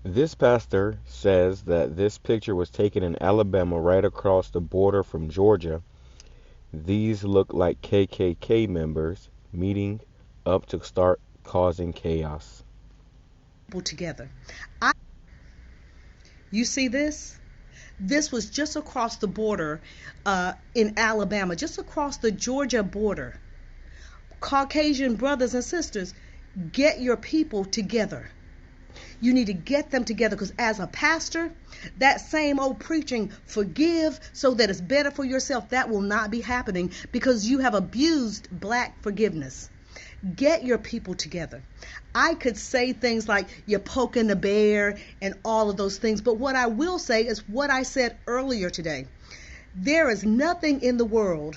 This pastor says that this picture was taken in Alabama right across the border from Georgia. These look like KKK members meeting up to start causing chaos. Together. I, you see this? This was just across the border in Alabama, just across the Georgia border. Caucasian brothers and sisters, get your people together. You need to get them together because, as a pastor, that same old preaching, forgive so that it's better for yourself, that will not be happening because you have abused black forgiveness. Get your people together. I could say things like you're poking the bear and all of those things, but what I will say is what I said earlier today. There is nothing in the world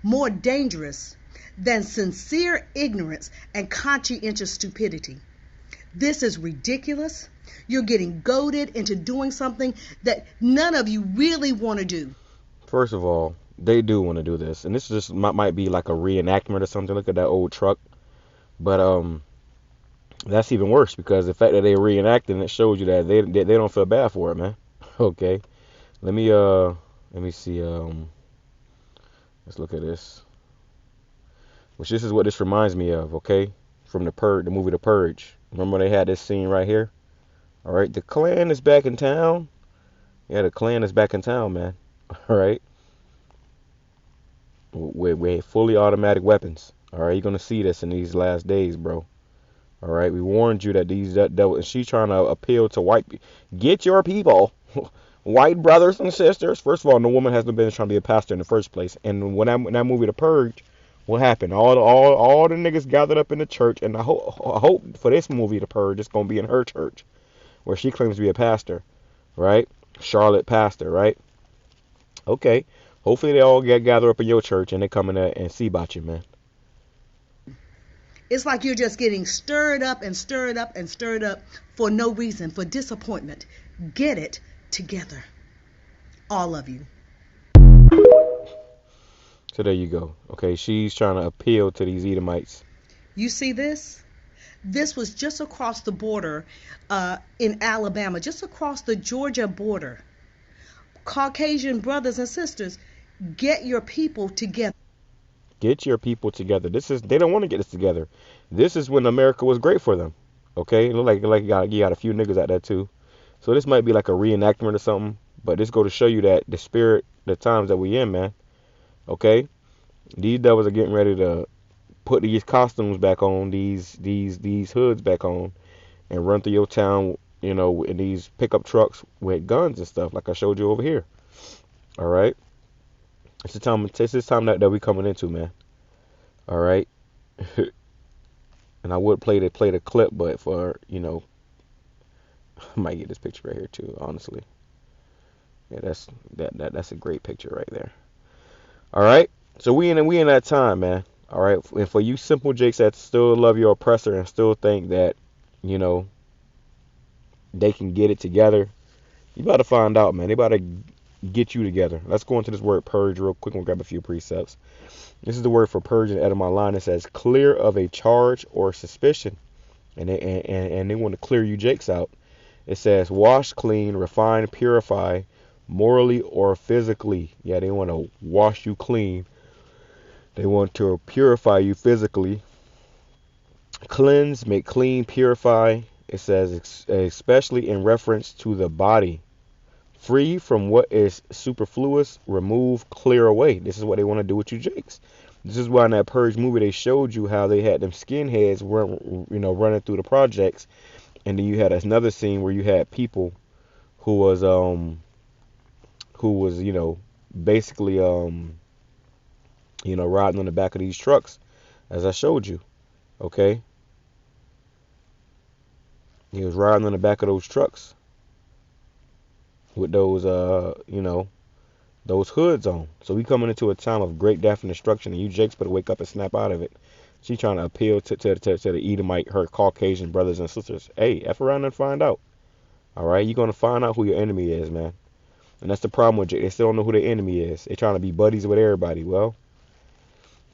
more dangerous than sincere ignorance and conscientious stupidity. This is ridiculous. You're getting goaded into doing something that none of you really want to do. First of all, they do want to do this, and this just might be like a reenactment or something. Look at that old truck, but that's even worse because the fact that they're reenacting it shows you that they don't feel bad for it, man. Okay, let me see. Let's look at this. Which this is what this reminds me of. Okay, from the movie The Purge. Remember they had this scene right here. All right, the Klan is back in town. Yeah, the Klan is back in town, man. All right, with fully automatic weapons. All right, you're gonna see this in these last days, bro. All right, we warned you that that devil. And she's trying to appeal to white. Get your people, white brothers and sisters. First of all, no woman has no business trying to be a pastor in the first place. And when that movie The Purge, what happened? All the niggas gathered up in the church, and I hope for this movie The Purge, it's gonna be in her church, where she claims to be a pastor, right? Charlotte pastor, right? Okay. Hopefully they all get gathered up in your church and they come in there and see about you, man. It's like you're just getting stirred up and stirred up and stirred up for no reason, for disappointment. Get it together. All of you. So there you go. Okay, she's trying to appeal to these Edomites. You see this? This was just across the border in Alabama, just across the Georgia border. Caucasian brothers and sisters, get your people together. Get your people together. They don't want to get this together. This is when America was great for them. Okay, it look like you got a few niggas out there too. So this might be like a reenactment or something. But this go to show you that the spirit, the times that we in, man. Okay, these devils are getting ready to put these costumes back on, these hoods back on, and run through your town, in these pickup trucks with guns and stuff, like I showed you over here. All right, it's the time. It's this time that we coming into, man. All right, and I would play the clip, but for I might get this picture right here too. Honestly, yeah, that's a great picture right there. All right, so we in that time, man. All right, and for you simple jakes that still love your oppressor and still think that you know they can get it together, you about to find out, man. They about to get you together. Let's go into this word purge real quick and grab a few precepts. This is the word for purge in etymology. It says clear of a charge or suspicion, and they want to clear you jakes out. It says wash, clean, refine, purify, morally or physically. Yeah, they want to wash you clean. They want to purify you physically. Cleanse, make clean, purify. It says especially in reference to the body. Free from what is superfluous, remove, clear away. This is what they want to do with you jakes. This is why in that Purge movie they showed you how they had them skinheads running through the projects, and then you had another scene where you had people who was basically riding on the back of these trucks, as I showed you. Okay, he was riding on the back of those trucks with those those hoods on. So we coming into a time of great death and destruction, and you jakes better wake up and snap out of it. She trying to appeal to the Edomite, her Caucasian brothers and sisters. Hey, F around and find out. All right, you're gonna find out who your enemy is, man. And that's the problem with Jake. They still don't know who their enemy is. They trying to be buddies with everybody. Well,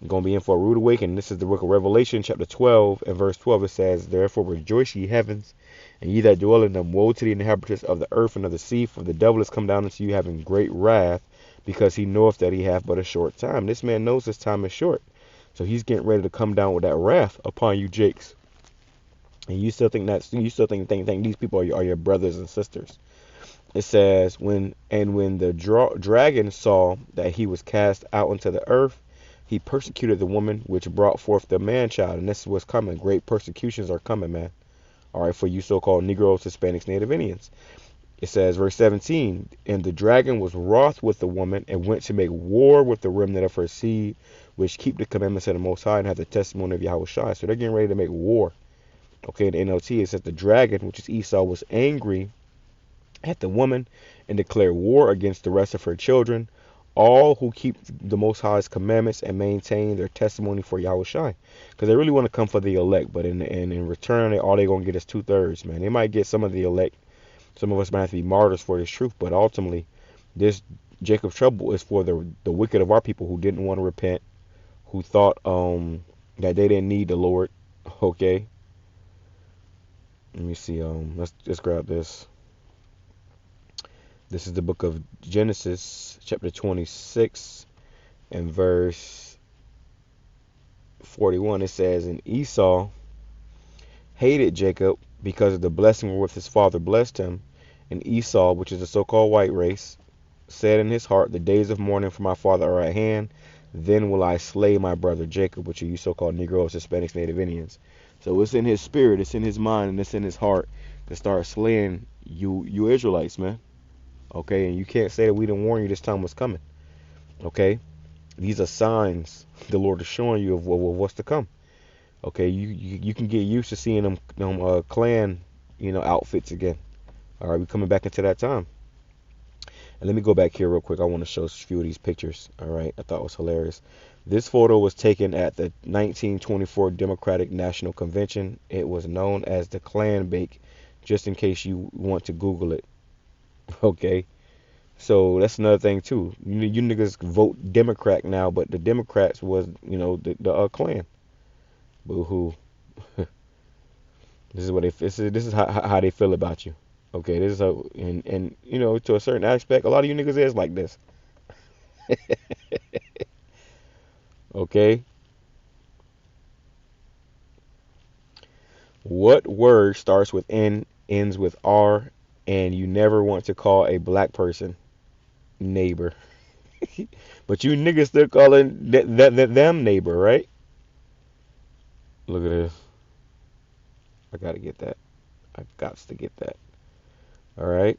You're going to be in for a rude awakening. This is the book of Revelation, chapter 12, and verse 12. It says, "Therefore rejoice, ye heavens, and ye that dwell in them. Woe to the inhabitants of the earth and of the sea, for the devil is come down unto you, having great wrath, because he knoweth that he hath but a short time." This man knows his time is short. So he's getting ready to come down with that wrath upon you, Jakes. And you still think these people are your brothers and sisters. It says, when the dragon saw that he was cast out into the earth, he persecuted the woman which brought forth the man child. And this is what's coming. Great persecutions are coming, man. All right, for you so-called Negroes, Hispanics, Native Indians. It says, verse 17, "And the dragon was wroth with the woman, and went to make war with the remnant of her seed, which keep the commandments of the Most High, and have the testimony of YAHAWASHI." So they're getting ready to make war. Okay, in the NLT, it says the dragon, which is Esau, was angry at the woman, and declared war against the rest of her children, all who keep the Most High's commandments and maintain their testimony for YAHAWASHI. Because they really want to come for the elect, but in return, all they're going to get is 2/3, man. They might get some of the elect. Some of us might have to be martyrs for this truth, but ultimately, this Jacob's trouble is for the wicked of our people who didn't want to repent, who thought that they didn't need the Lord. Okay. Let me see. Let's grab this. This is the book of Genesis, chapter 26, and verse 41. It says, "And Esau hated Jacob because of the blessing wherewith his father blessed him. And Esau, which is the so-called white race, said in his heart, the days of mourning for my father are at hand. Then will I slay my brother Jacob," which are you so-called Negroes, Hispanics, Native Indians. So it's in his spirit, it's in his mind, and it's in his heart to start slaying you Israelites, man. Okay, and you can't say that we didn't warn you this time was coming. Okay, these are signs the Lord is showing you of what's to come. Okay, you can get used to seeing them clan, outfits again. All right, we're coming back into that time. And let me go back here real quick. I want to show a few of these pictures. All right, I thought it was hilarious. This photo was taken at the 1924 Democratic National Convention. It was known as the Klan Bake, just in case you want to Google it. Okay, so that's another thing too. You niggas vote Democrat now, but the Democrats was, the Klan. Boo hoo. This is what this is how they feel about you. Okay, this is how, and to a certain aspect, a lot of you niggas is like this. Okay. What word starts with N, ends with R, and you never want to call a black person neighbor? But you niggas still calling them neighbor, right? Look at this. I gotta get that. I got to get that. All right.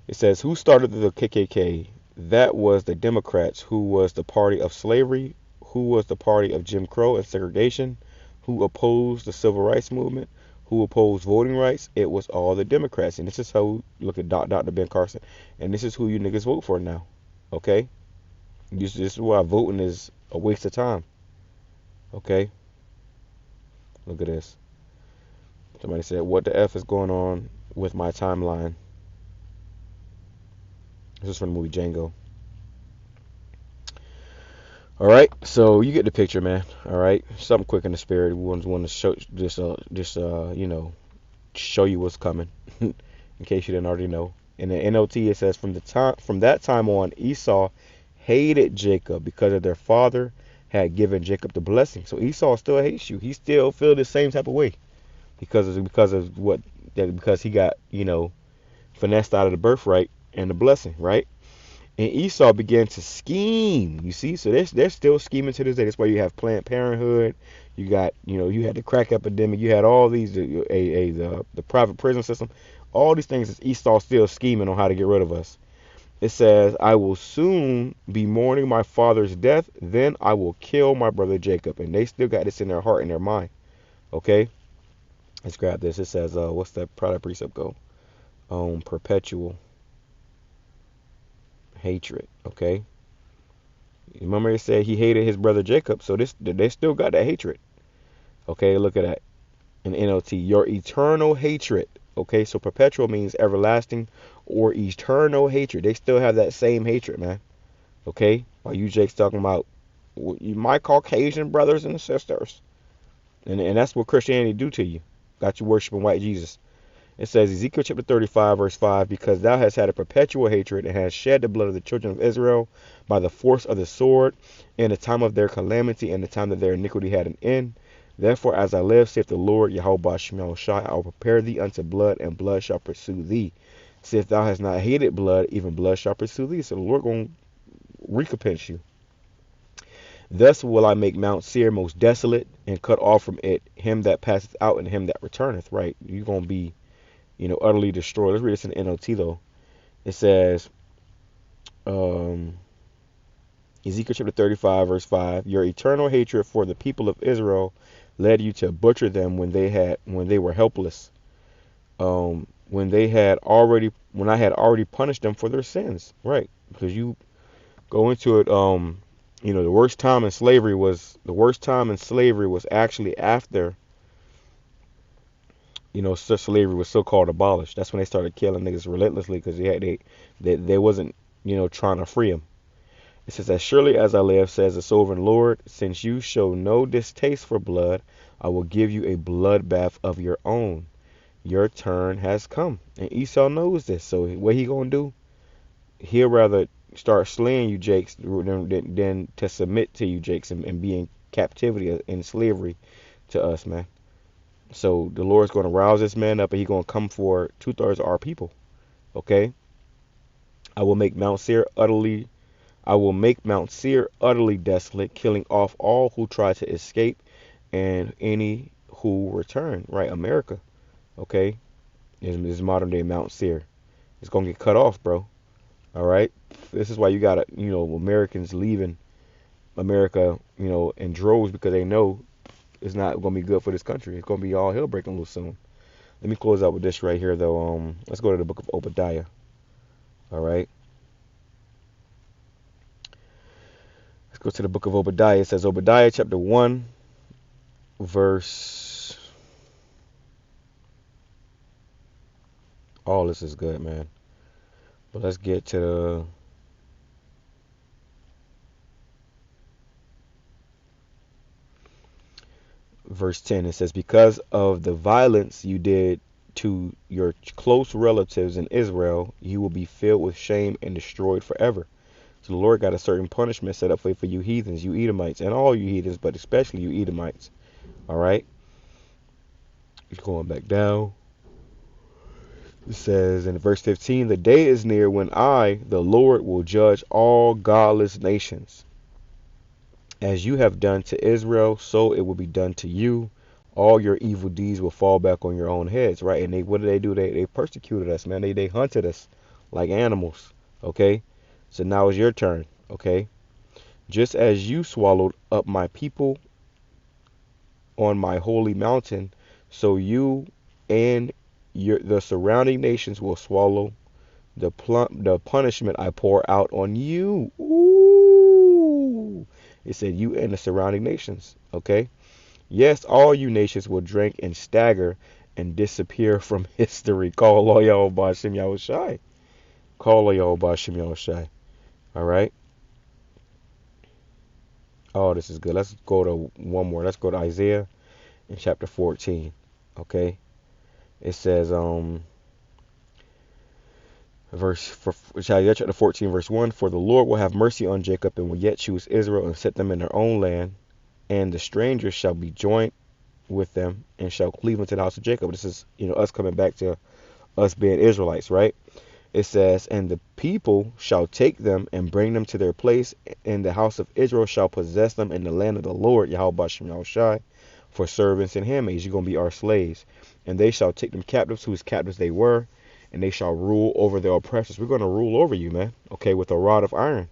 It says, who started the KKK? That was the Democrats. Who was the party of slavery? Who was the party of Jim Crow and segregation? Who opposed the civil rights movement? Who opposed voting rights? It was all the Democrats. And this is how, look at Dr. Ben Carson. And this is who you niggas vote for now. Okay? This is why voting is a waste of time. Okay? Look at this. Somebody said, what the F is going on with my timeline? This is from the movie Django. All right, so you get the picture, man. All right, something quick in the spirit. We want to show show you what's coming, in case you didn't already know. In the NLT, it says, from that time on, Esau hated Jacob because of their father had given Jacob the blessing. So Esau still hates you. He still feels the same type of way because he got finessed out of the birthright and the blessing, right? And Esau began to scheme. You see, so they're still scheming to this day. That's why you have Planned Parenthood. You got, you had the crack epidemic. You had all these, the private prison system. All these things is Esau still scheming on how to get rid of us. It says, I will soon be mourning my father's death. Then I will kill my brother Jacob. And they still got this in their heart and their mind. Okay, let's grab this. It says, what's that product precept go? Perpetual hatred. Okay, remember it said he hated his brother Jacob, so they still got that hatred. Okay, look at that in NLT, your eternal hatred. Okay, so perpetual means everlasting or eternal hatred. They still have that same hatred, man. Okay? While you Jake's talking about my Caucasian brothers and sisters. And that's what Christianity do to you. Got you worshiping white Jesus. It says, Ezekiel chapter 35, verse 5, because thou hast had a perpetual hatred and hast shed the blood of the children of Israel by the force of the sword in the time of their calamity and the time that their iniquity had an end. Therefore, as I live, saith the Lord, YAHWASHI, I will prepare thee unto blood, and blood shall pursue thee. See, if thou hast not hated blood, even blood shall pursue thee. So the Lord going to recompense you. Thus will I make Mount Seir most desolate, and cut off from it him that passeth out and him that returneth. Right? You're going to be, utterly destroyed. Let's read this in the NLT, though. It says, Ezekiel chapter 35, verse 5, your eternal hatred for the people of Israel led you to butcher them when they were helpless. When I had already punished them for their sins. Right? Because you go into it, the worst time in slavery was actually after, slavery was so-called abolished. That's when they started killing niggas relentlessly, because they wasn't, trying to free them. It says, as surely as I live, says the sovereign Lord, since you show no distaste for blood, I will give you a bloodbath of your own. Your turn has come. And Esau knows this. So what he gonna do? He'll rather start slaying you Jakes than to submit to you Jakes and be in captivity, in slavery to us, man. So the Lord's going to rouse this man up, and he's going to come for 2/3 of our people. Okay? I will make Mount Seir utterly desolate, killing off all who try to escape and any who return. Right? America. Okay? This modern day Mount Seir. It's going to get cut off, bro. All right? This is why you got Americans leaving America, in droves, because they know it's not going to be good for this country. It's going to be all hell breaking loose soon. Let me close out with this right here, though. Let's go to the book of Obadiah. All right. Let's go to the book of Obadiah. It says, Obadiah chapter 1, verse... All this is good, man. But let's get to the... Verse 10, it says, because of the violence you did to your close relatives in Israel, you will be filled with shame and destroyed forever. So the Lord got a certain punishment set up for you heathens, you Edomites, and all you heathens, but especially you Edomites. All right? It's going back down. It says in verse 15, the day is near when I, the Lord, will judge all godless nations. As you have done to Israel, so it will be done to you. All your evil deeds will fall back on your own heads, right? And what did they do? They persecuted us, man. They hunted us like animals, okay? So now it's your turn, okay? Just as you swallowed up my people on my holy mountain, so you and the surrounding nations will swallow the punishment I pour out on you. Ooh. It said you and the surrounding nations. Okay? Yes, all you nations will drink and stagger and disappear from history. Call all y'all BAHASHAM YAHWASHI. Call all y'all BAHASHAM YAHWASHI. Alright? Oh, this is good. Let's go to one more. Let's go to Isaiah in chapter 14. Okay? It says, Isaiah chapter 14, verse 1, for the Lord will have mercy on Jacob and will yet choose Israel and set them in their own land, and the strangers shall be joined with them and shall cleave unto the house of Jacob. This is, us coming back to us being Israelites, right? It says, and the people shall take them and bring them to their place, and the house of Israel shall possess them in the land of the Lord, YAHWASHI YAHWASHI, for servants and handmaids. You're going to be our slaves. And they shall take them captives, whose captives they were, and they shall rule over their oppressors. We're going to rule over you, man. Okay, with a rod of iron.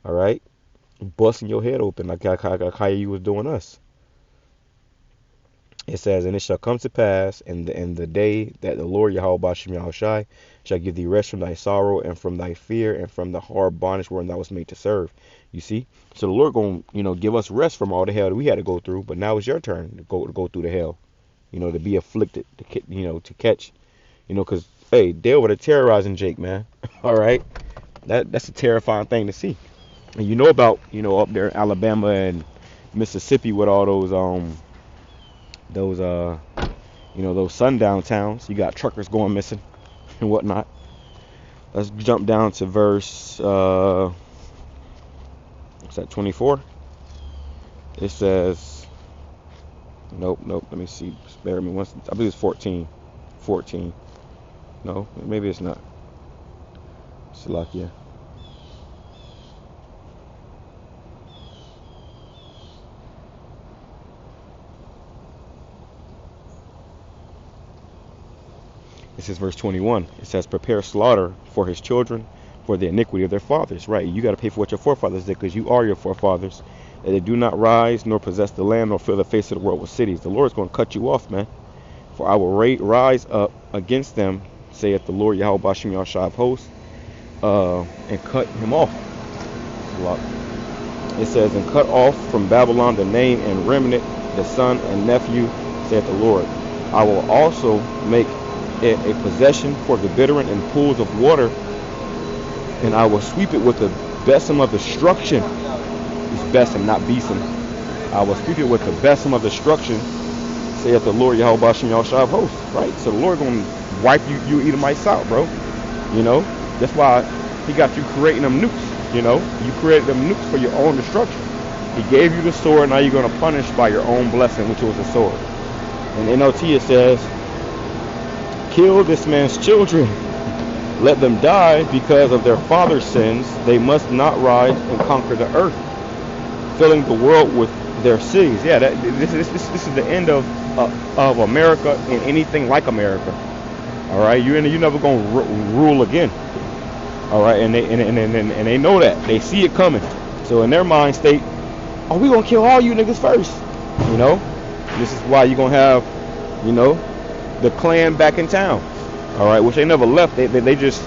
All right? Busting your head open like how you was doing us. It says, and it shall come to pass in the day that the Lord YAHWASHI YAHWASHI shall give thee rest from thy sorrow and from thy fear and from the hard bondage wherein thou wast made to serve. You see? So the Lord going to, give us rest from all the hell that we had to go through, but now it's your turn to go through the hell. To be afflicted, to catch, because Hey, they over there terrorizing Jake, man. All right, that's a terrifying thing to see. And you know about, up there in Alabama and Mississippi with all those those sundown towns. You got truckers going missing and whatnot. Let's jump down to verse what's that, 24? It says, nope. Let me see. Spare me once. I believe it's 14. 14. No, maybe it's not. Salakia. This is verse 21. It says, prepare slaughter for his children for the iniquity of their fathers. Right, you got to pay for what your forefathers did, because you are your forefathers. That they do not rise nor possess the land nor fill the face of the world with cities. The Lord is going to cut you off, man. For I will rise up against them, saith the Lord Yahweh BAHASHAM Yahshua of hosts, and cut him off. It says, and cut off from Babylon the name and remnant, the son and nephew, saith the Lord. I will also make it a possession for the bittern and pools of water, and I will sweep it with the besom of destruction. It's besom, not besom. I will sweep it with the besom of destruction, saith the Lord Yahweh BAHASHAM Yahshua of hosts. Right? So the Lord gonna wipe you Edomites out, bro. That's why he got you creating them nukes. You created them nukes for your own destruction. He gave you the sword, now you're gonna punish by your own blessing, which was the sword. In NLT it says, kill this man's children, let them die because of their father's sins. They must not rise and conquer the earth, filling the world with their cities. Yeah, this is the end of America and anything like America. All right, you're never gonna rule again. All right, and they know that, they see it coming. So in their mind state, oh, we gonna kill all you niggas first. This is why you're gonna have, the Klan back in town. All right, which they never left. They just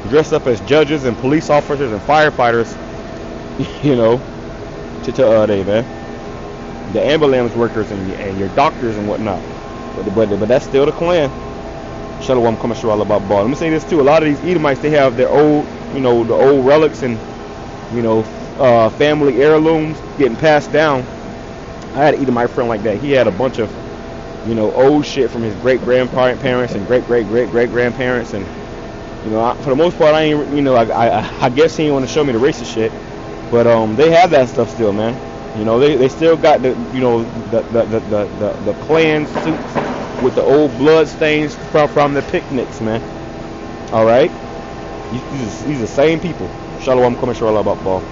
dressed up as judges and police officers and firefighters. Today, man. The ambulance workers and your doctors and whatnot. But that's still the Klan. Shalom, come all about ball. Let me say this too. A lot of these Edomites, they have their old, the old relics and, family heirlooms getting passed down. I had an Edomite friend like that. He had a bunch of, old shit from his great-grandparents and great-great-great-great-grandparents. And, for the most part, I ain't, I guess he didn't want to show me the racist shit. But they have that stuff still, man. They still got the, the Klan suits with the old blood stains from the picnics, man. All right, these are the same people. Shalom, come and show Allah about ball.